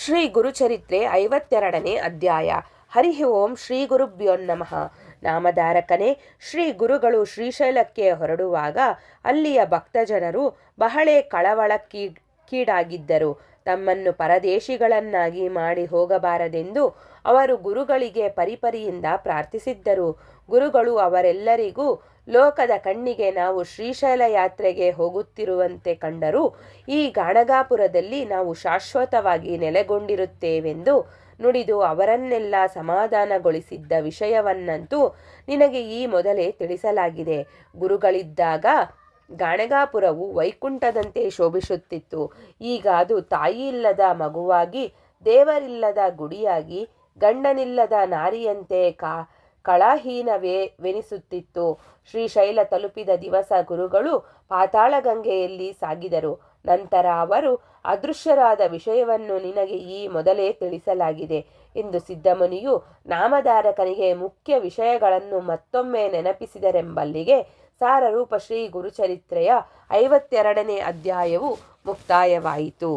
ಶ್ರೀ ಗುರುಚರಿತ್ರೆ 52ನೇ ಅಧ್ಯಾಯ. ಹರಿ ಓಂ ಶ್ರೀ ಗುರುಭ್ಯೋ ನಮಃ. ನಾಮಧಾರಕನೇ, ಶ್ರೀ ಗುರುಗಳು ಶ್ರೀಶೈಲಕ್ಕೆ ಹೊರಡುವಾಗ ಅಲ್ಲಿಯ ಭಕ್ತಜನರು ಬಹಳ ಕಳವಳಕ್ಕೀಡಾಗಿದ್ದರು. ತಮ್ಮನ್ನು ಪರದೇಶಿಗಳನ್ನಾಗಿ ಮಾಡಿ ಹೋಗಬಾರದೆಂದು ಅವರು ಗುರುಗಳಿಗೆ ಪರಿಪರಿಯಿಂದ ಪ್ರಾರ್ಥಿಸಿದ್ದರು. ಗುರುಗಳು ಅವರೆಲ್ಲರಿಗೂ ಲೋಕದ ಕಣ್ಣಿಗೆ ನಾವು ಶ್ರೀಶೈಲ ಯಾತ್ರೆಗೆ ಹೋಗುತ್ತಿರುವಂತೆ ಕಂಡರೂ ಈ ಗಾಣಗಾಪುರದಲ್ಲಿ ನಾವು ಶಾಶ್ವತವಾಗಿ ನೆಲೆಗೊಂಡಿರುತ್ತೇವೆಂದು ನುಡಿದು ಅವರನ್ನೆಲ್ಲ ಸಮಾಧಾನಗೊಳಿಸಿದ್ದ ವಿಷಯವನ್ನಂತೂ ನಿನಗೆ ಈ ಮೊದಲೇ ತಿಳಿಸಲಾಗಿದೆ. ಗುರುಗಳಿದ್ದಾಗ ಗಾಣಗಾಪುರವು ವೈಕುಂಠದಂತೆ ಶೋಭಿಸುತ್ತಿತ್ತು. ಈಗ ಅದು ತಾಯಿಯಿಲ್ಲದ ಮಗುವಾಗಿ, ದೇವರಿಲ್ಲದ ಗುಡಿಯಾಗಿ, ಗಂಡನಿಲ್ಲದ ನಾರಿಯಂತೆ ಕಳಹೀನವೆನಿಸುತ್ತಿತ್ತು. ಶ್ರೀಶೈಲ ತಲುಪಿದ ದಿವಸ ಗುರುಗಳು ಪಾತಾಳಗಂಗೆಯಲ್ಲಿ ಸಾಗಿದರು. ನಂತರ ಅವರು ಅದೃಶ್ಯರಾದ ವಿಷಯವನ್ನು ನಿನಗೆ ಈ ಮೊದಲೇ ತಿಳಿಸಲಾಗಿದೆ ಎಂದು ಸಿದ್ಧಮುನಿಯು ನಾಮಧಾರಕನಿಗೆ ಮುಖ್ಯ ವಿಷಯಗಳನ್ನು ಮತ್ತೊಮ್ಮೆ ನೆನಪಿಸಿದರೆಂಬಲ್ಲಿಗೆ ಸಾರರೂಪ ಶ್ರೀ ಗುರುಚರಿತ್ರೆಯ 52ನೇ ಅಧ್ಯಾಯವು ಮುಕ್ತಾಯವಾಯಿತು.